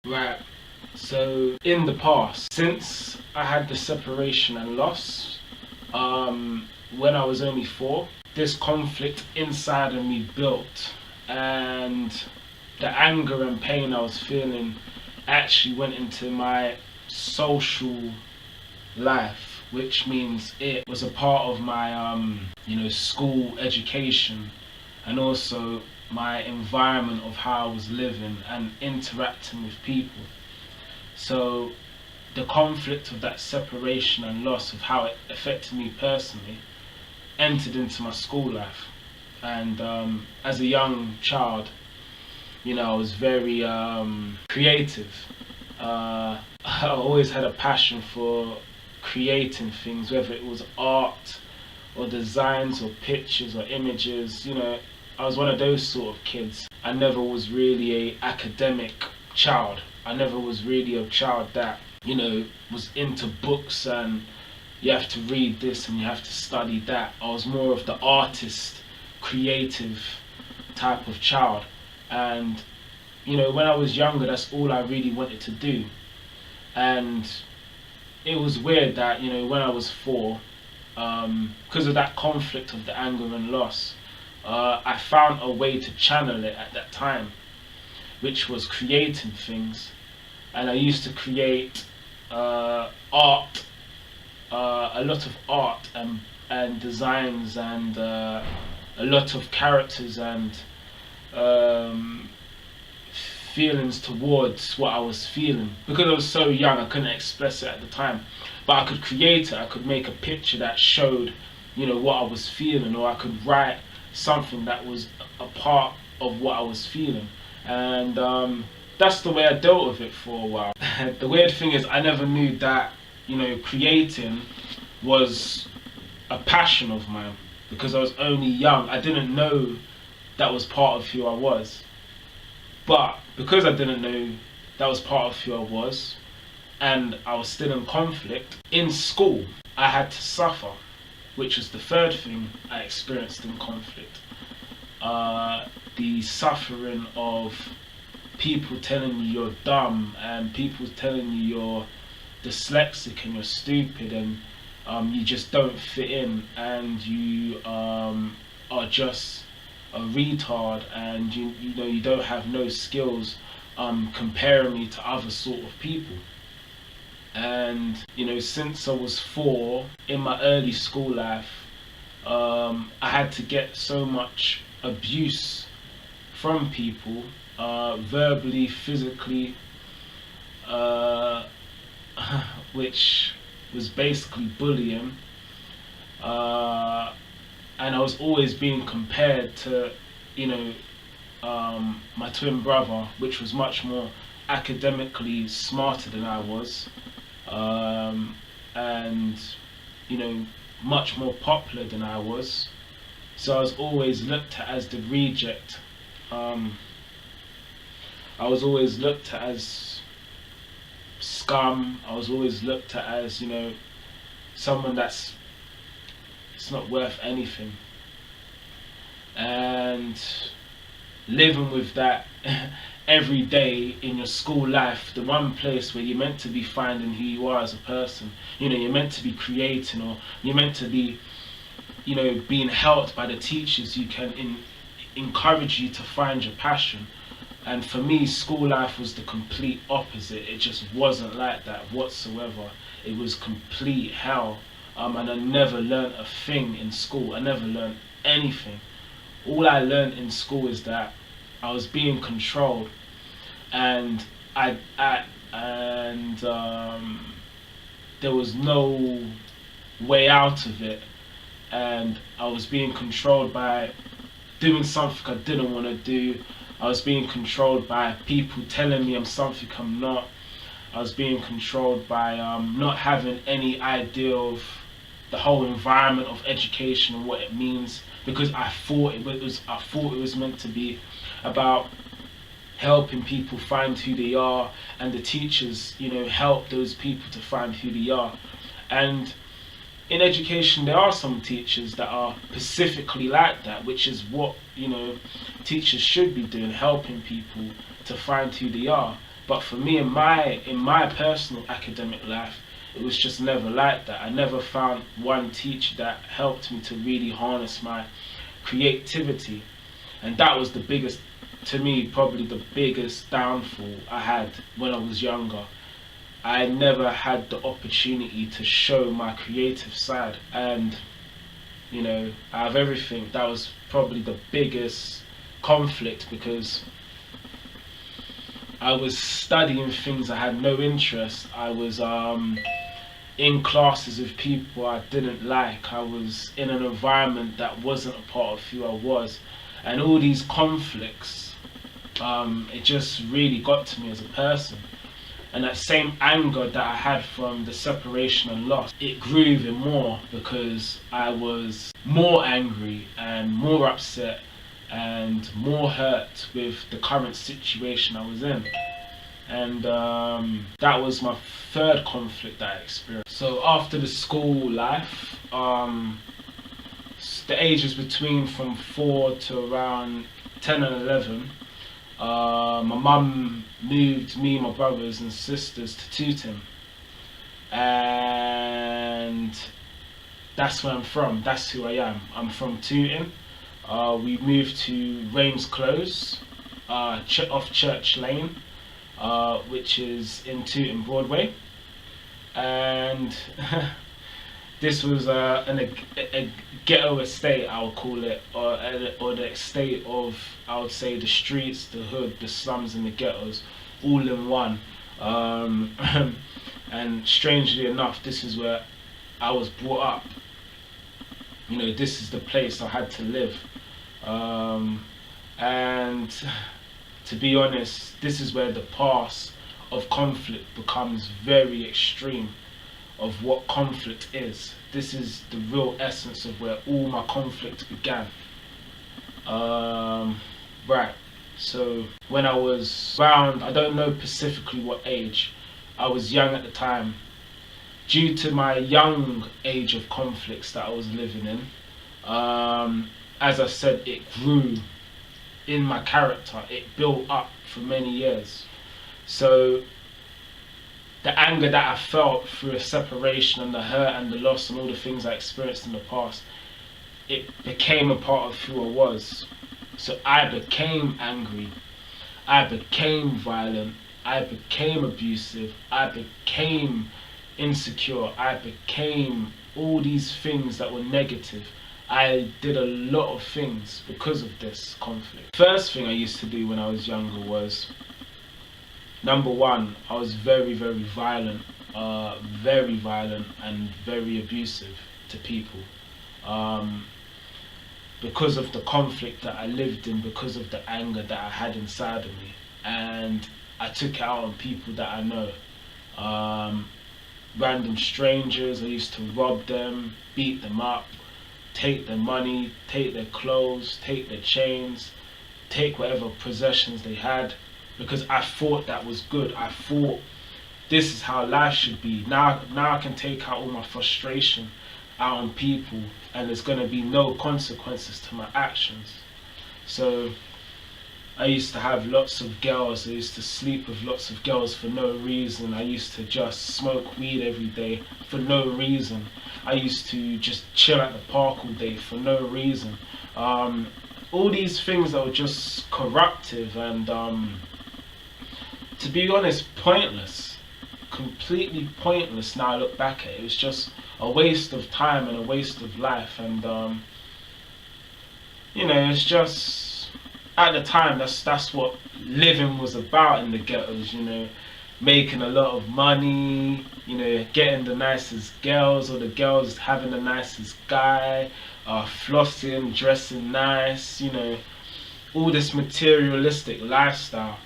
Right. So in the past, since I had the separation and loss, when I was only 4, this conflict inside of me built, and the anger and pain I was feeling actually went into my social life, which means it was a part of my school education, and also my environment of how I was living and interacting with people. So the conflict of that separation and loss, of how it affected me personally, entered into my school life. And as a young child, I was very creative. I always had a passion for creating things, whether it was art or designs or pictures or images. I was one of those sort of kids. I never was really a academic child. I never was really a child that, was into books and you have to read this and you have to study that. I was more of the artist, creative type of child. And, when I was younger, that's all I really wanted to do. And it was weird that, when I was 4, because of that conflict of the anger and loss, I found a way to channel it at that time, which was creating things. And I used to create art, a lot of art and designs, and a lot of characters and feelings towards what I was feeling. Because I was so young, I couldn't express it at the time, but I could create it. I could make a picture that showed, what I was feeling, or I could write something that was a part of what I was feeling. And that's the way I dealt with it for a while. The weird thing is, I never knew that, creating was a passion of mine, because I was only young. I didn't know that was part of who I was. But because I didn't know that was part of who I was, and I was still in conflict, in school I had to suffer, which was the third thing I experienced in conflict. The suffering of people telling you you're dumb, and people telling you you're dyslexic and you're stupid, and you just don't fit in, and you are just a retard, and you don't have no skills, comparing me to other sort of people. And since I was 4, in my early school life, I had to get so much abuse from people, verbally, physically, which was basically bullying, and I was always being compared to, my twin brother, which was much more academically smarter than I was, and much more popular than I was. So I was always looked at as the reject. I was always looked at as scum. I was always looked at as, someone it's not worth anything. And living with that every day in your school life, the one place where you're meant to be finding who you are as a person, you're meant to be creating, or you're meant to be, being helped by the teachers who can encourage you to find your passion. And for me, school life was the complete opposite. It just wasn't like that whatsoever. It was complete hell. And I never learned a thing in school. I never learned anything. All I learned in school is that I was being controlled, and there was no way out of it, and I was being controlled by doing something I didn't want to do. I was being controlled by people telling me I'm something I'm not. I was being controlled by not having any idea of the whole environment of education and what it means, because I thought it was meant to be about helping people find who they are, and the teachers, help those people to find who they are. And in education, there are some teachers that are specifically like that, which is what teachers should be doing, helping people to find who they are. But for me, in my personal academic life, it was just never like that. I never found one teacher that helped me to really harness my creativity, and that was the biggest, to me, probably the biggest downfall I had when I was younger. I never had the opportunity to show my creative side, and out of everything, that was probably the biggest conflict, because I was studying things I had no interest. I was in classes with people I didn't like. I was in an environment that wasn't a part of who I was, and all these conflicts, it just really got to me as a person. And that same anger that I had from the separation and loss, it grew even more, because I was more angry and more upset and more hurt with the current situation I was in. And that was my third conflict that I experienced. So after the school life, the ages between from 4 to around 10 and 11, my mum moved me, my brothers and sisters to Tooting, and that's where I'm from. That's who I am. I'm from Tooting. We moved to Rains Close, off Church Lane, which is in Tooting Broadway, and this was a ghetto estate, I would call it, or the estate of, I would say, the streets, the hood, the slums and the ghettos, all in one. And strangely enough, this is where I was brought up. This is the place I had to live. And to be honest, this is where the path of conflict becomes very extreme, of what conflict is. This is the real essence of where all my conflict began. Right, so when I was around, I don't know specifically what age, I was young at the time. Due to my young age of conflicts that I was living in, as I said, it grew in my character. It built up for many years. So the anger that I felt through a separation and the hurt and the loss and all the things I experienced in the past, it became a part of who I was. So I became angry, I became violent, I became abusive, I became insecure, I became all these things that were negative. I did a lot of things because of this conflict. First thing I used to do when I was younger was, number one, I was very, very violent and very abusive to people. Because of the conflict that I lived in, because of the anger that I had inside of me. And I took it out on people that I know. Random strangers, I used to rob them, beat them up, take their money, take their clothes, take their chains, take whatever possessions they had, because I thought that was good. I thought this is how life should be. Now I can take out all my frustration out on people, and there's going to be no consequences to my actions. So I used to have lots of girls. I used to sleep with lots of girls for no reason. I used to just smoke weed every day for no reason. I used to just chill at the park all day for no reason. All these things that were just corruptive and, to be honest, pointless. Completely pointless. Now I look back at it. It was just a waste of time and a waste of life. And it's just, at the time, that's what living was about in the ghettos. Making a lot of money, getting the nicest girls, or the girls having the nicest guy, flossing, dressing nice, all this materialistic lifestyle.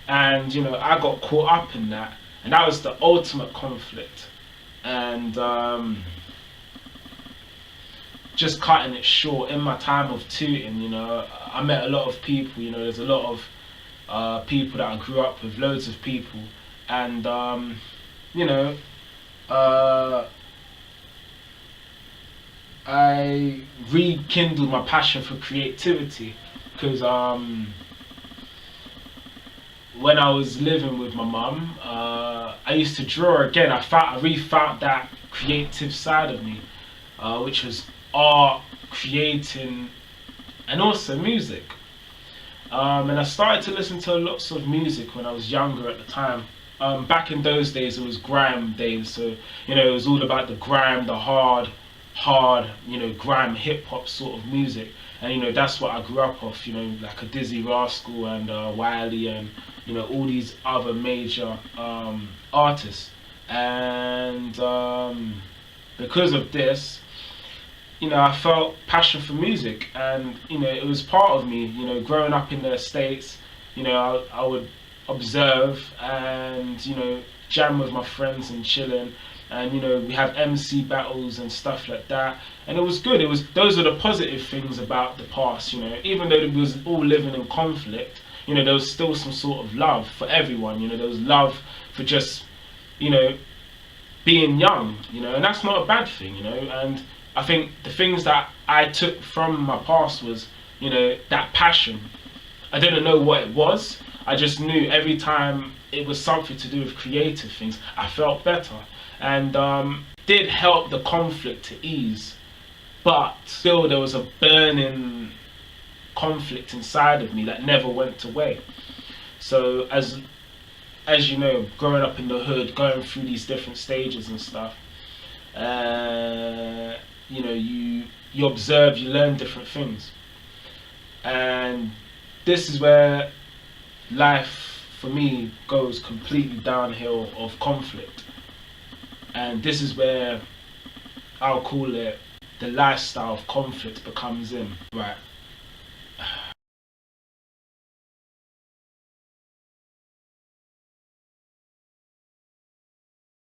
And I got caught up in that, and that was the ultimate conflict. And just cutting it short, in my time of Tooting, I met a lot of people. There's a lot of people that I grew up with, loads of people, and I rekindled my passion for creativity, because when I was living with my mum, I used to draw again. I really found that creative side of me, which was art, creating, and also music. And I started to listen to lots of music when I was younger at the time. Back in those days, it was grime days, so it was all about the grime, the hard, grime hip hop sort of music, and that's what I grew up off. Like a Dizzy Rascal and Wiley, and all these other major artists, and because of this, I felt passion for music, and it was part of me. Growing up in the States, I would observe and jam with my friends and chilling, and we have MC battles and stuff like that, and it was good. Those are the positive things about the past. Even though it was all living in conflict, there was still some sort of love for everyone. There was love for just being young, and that's not a bad thing. And I think the things that I took from my past was, that passion. I didn't know what it was. I just knew every time it was something to do with creative things, I felt better. And did help the conflict to ease. But still there was a burning conflict inside of me that never went away. So as growing up in the hood, going through these different stages and stuff, you observe, you learn different things, and this is where life for me goes completely downhill of conflict, and this is where I'll call it the lifestyle of conflict becomes in. Right,